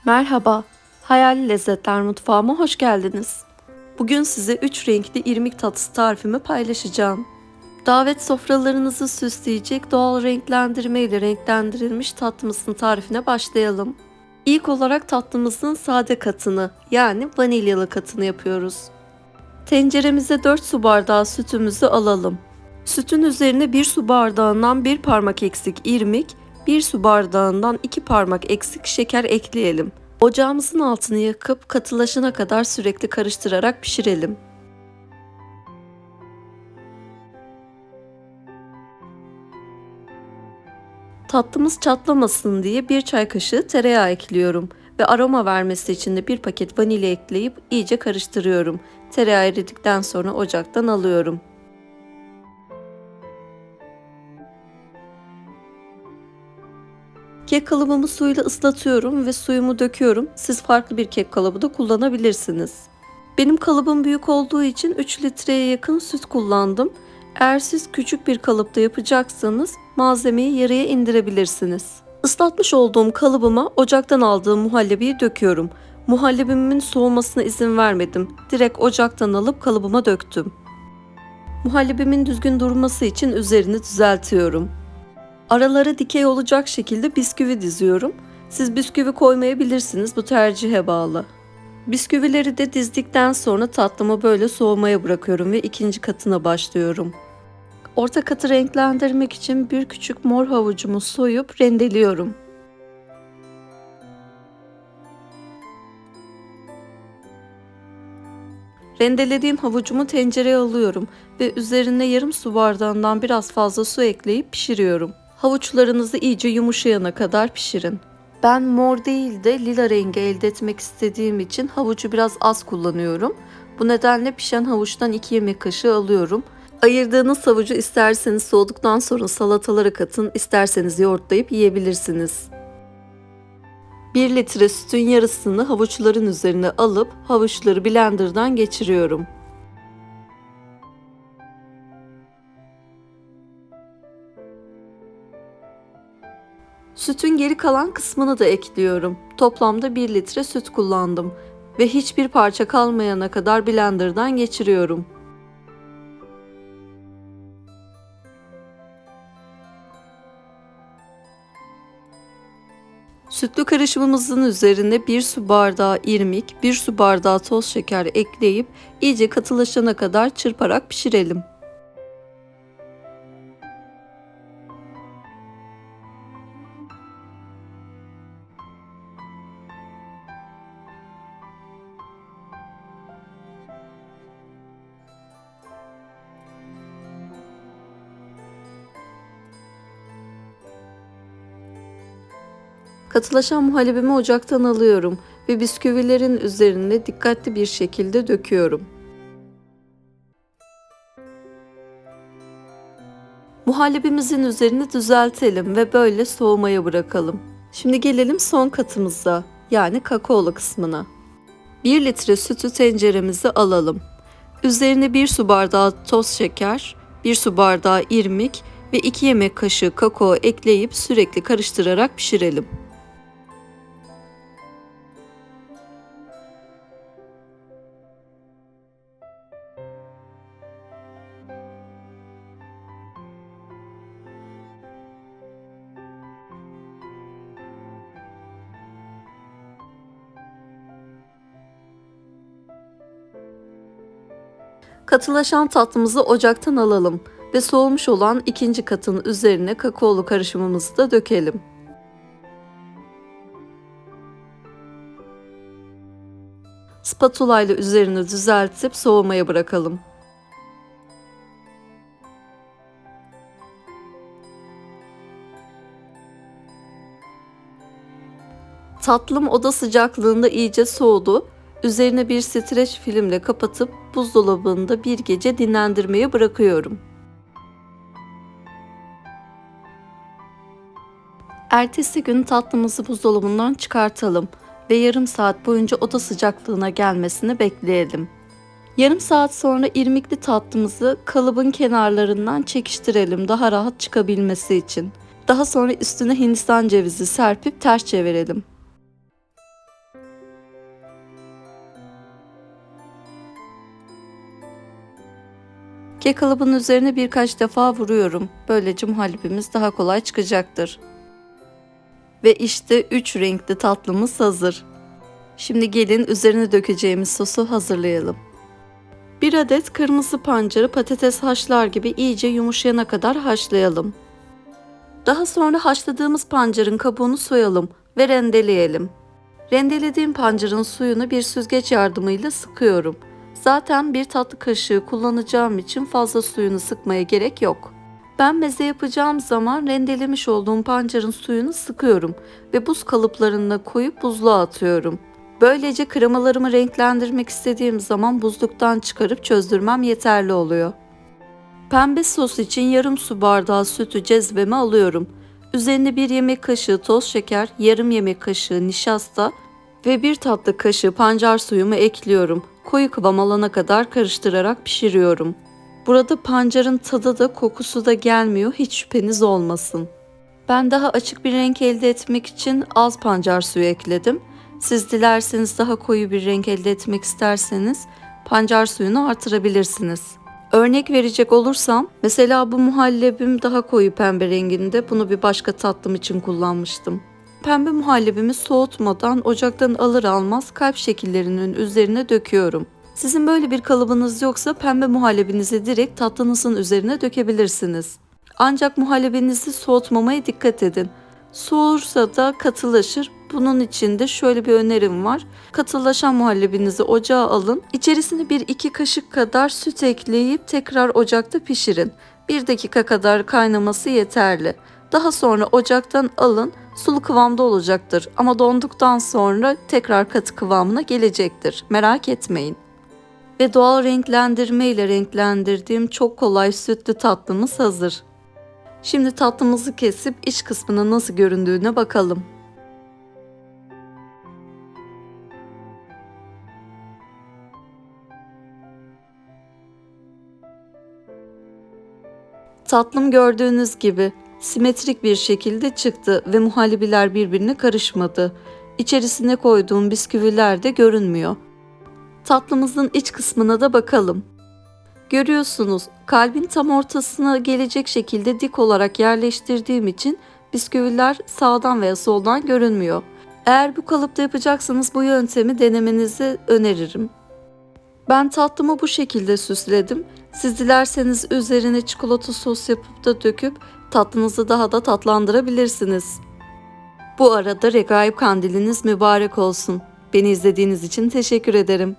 Merhaba, Hayali Lezzetler Mutfağıma hoş geldiniz. Bugün size 3 renkli irmik tatlısı tarifimi paylaşacağım. Davet sofralarınızı süsleyecek doğal renklendirme ile renklendirilmiş tatlımızın tarifine başlayalım. İlk olarak tatlımızın sade katını yani vanilyalı katını yapıyoruz. Tenceremize 4 su bardağı sütümüzü alalım. Sütün üzerine 1 su bardağından 1 parmak eksik irmik, 1 su bardağından 2 parmak eksik şeker ekleyelim. Ocağımızın altını yakıp katılaşana kadar sürekli karıştırarak pişirelim. Tatlımız çatlamasın diye 1 çay kaşığı tereyağı ekliyorum ve aroma vermesi için de 1 paket vanilya ekleyip iyice karıştırıyorum. Tereyağı eridikten sonra ocaktan alıyorum. Kek kalıbımı suyla ıslatıyorum ve suyumu döküyorum. Siz farklı bir kek kalıbı da kullanabilirsiniz. Benim kalıbım büyük olduğu için 3 litreye yakın süt kullandım. Eğer siz küçük bir kalıpta yapacaksanız malzemeyi yarıya indirebilirsiniz. Islatmış olduğum kalıbıma ocaktan aldığım muhallebiyi döküyorum. Muhallebimin soğumasına izin vermedim. Direkt ocaktan alıp kalıbıma döktüm. Muhallebimin düzgün durması için üzerini düzeltiyorum. Aralara dikey olacak şekilde bisküvi diziyorum. Siz bisküvi koymayabilirsiniz, bu tercihe bağlı. Bisküvileri de dizdikten sonra tatlımı böyle soğumaya bırakıyorum ve ikinci katına başlıyorum. Orta katı renklendirmek için bir küçük mor havucumu soyup rendeliyorum. Rendelediğim havucumu tencereye alıyorum ve üzerine yarım su bardağından biraz fazla su ekleyip pişiriyorum. Havuçlarınızı iyice yumuşayana kadar pişirin. Ben mor değil de lila rengi elde etmek istediğim için havucu biraz az kullanıyorum. Bu nedenle pişen havuçtan 2 yemek kaşığı alıyorum. Ayırdığınız havucu isterseniz soğuduktan sonra salatalara katın, isterseniz yoğurtlayıp yiyebilirsiniz. 1 litre sütün yarısını havuçların üzerine alıp havuçları blenderdan geçiriyorum. Sütün geri kalan kısmını da ekliyorum. Toplamda 1 litre süt kullandım ve hiçbir parça kalmayana kadar blenderdan geçiriyorum. Sütlü karışımımızın üzerine 1 su bardağı irmik, 1 su bardağı toz şeker ekleyip iyice katılaşana kadar çırparak pişirelim. Katılaşan muhallebimi ocaktan alıyorum ve bisküvilerin üzerine dikkatli bir şekilde döküyorum. Muhallebimizin üzerini düzeltelim ve böyle soğumaya bırakalım. Şimdi gelelim son katımıza, yani kakaolu kısmına. 1 litre sütü tenceremize alalım. Üzerine 1 su bardağı toz şeker, 1 su bardağı irmik ve 2 yemek kaşığı kakao ekleyip sürekli karıştırarak pişirelim. Katılaşan tatlımızı ocaktan alalım ve soğumuş olan ikinci katın üzerine kakaolu karışımımızı da dökelim. Spatula ile üzerini düzeltip soğumaya bırakalım. Tatlım oda sıcaklığında iyice soğudu. Üzerine bir streç filmle kapatıp buzdolabında bir gece dinlendirmeye bırakıyorum. Ertesi gün tatlımızı buzdolabından çıkartalım ve yarım saat boyunca oda sıcaklığına gelmesini bekleyelim. Yarım saat sonra irmikli tatlımızı kalıbın kenarlarından çekiştirelim daha rahat çıkabilmesi için. Daha sonra üstüne Hindistan cevizi serpip ters çevirelim. Kek kalıbının üzerine birkaç defa vuruyorum. Böylece muhallebimiz daha kolay çıkacaktır. Ve işte 3 renkli tatlımız hazır. Şimdi gelin üzerine dökeceğimiz sosu hazırlayalım. 1 adet kırmızı pancarı patates haşlar gibi iyice yumuşayana kadar haşlayalım. Daha sonra haşladığımız pancarın kabuğunu soyalım ve rendeleyelim. Rendelediğim pancarın suyunu bir süzgeç yardımıyla sıkıyorum. Zaten 1 tatlı kaşığı kullanacağım için fazla suyunu sıkmaya gerek yok. Ben meze yapacağım zaman rendelemiş olduğum pancarın suyunu sıkıyorum ve buz kalıplarına koyup buzluğa atıyorum. Böylece kremalarımı renklendirmek istediğim zaman buzluktan çıkarıp çözdürmem yeterli oluyor. Pembe sos için yarım su bardağı sütü cezveme alıyorum. Üzerine 1 yemek kaşığı toz şeker, yarım yemek kaşığı nişasta ve 1 tatlı kaşığı pancar suyumu ekliyorum. Koyu kıvam alana kadar karıştırarak pişiriyorum. Burada pancarın tadı da kokusu da gelmiyor, hiç şüpheniz olmasın. Ben daha açık bir renk elde etmek için az pancar suyu ekledim. Siz dilerseniz daha koyu bir renk elde etmek isterseniz pancar suyunu artırabilirsiniz. Örnek verecek olursam, mesela bu muhallebim daha koyu pembe renginde, bunu bir başka tatlım için kullanmıştım. Pembe muhallebimi soğutmadan ocaktan alır almaz kalp şekillerinin üzerine döküyorum. Sizin böyle bir kalıbınız yoksa pembe muhallebinizi direkt tatlınızın üzerine dökebilirsiniz. Ancak muhallebinizi soğutmamaya dikkat edin. Soğursa da katılaşır. Bunun için de şöyle bir önerim var. Katılaşan muhallebinizi ocağa alın. İçerisine 1-2 kaşık kadar süt ekleyip tekrar ocakta pişirin. 1 dakika kadar kaynaması yeterli. Daha sonra ocaktan alın. Sulu kıvamda olacaktır ama donduktan sonra tekrar katı kıvamına gelecektir. Merak etmeyin. Ve doğal renklendirme ile renklendirdiğim çok kolay sütlü tatlımız hazır. Şimdi tatlımızı kesip iç kısmının nasıl göründüğüne bakalım. Tatlım gördüğünüz gibi simetrik bir şekilde çıktı ve muhallebiler birbirine karışmadı. İçerisine koyduğum bisküviler de görünmüyor. Tatlımızın iç kısmına da bakalım. Görüyorsunuz, kalbin tam ortasına gelecek şekilde dik olarak yerleştirdiğim için bisküviler sağdan veya soldan görünmüyor. Eğer bu kalıpta yapacaksanız bu yöntemi denemenizi öneririm. Ben tatlımı bu şekilde süsledim. Siz dilerseniz üzerine çikolata sos yapıp da döküp tatlınızı daha da tatlandırabilirsiniz. Bu arada Regaip Kandiliniz mübarek olsun. Beni izlediğiniz için teşekkür ederim.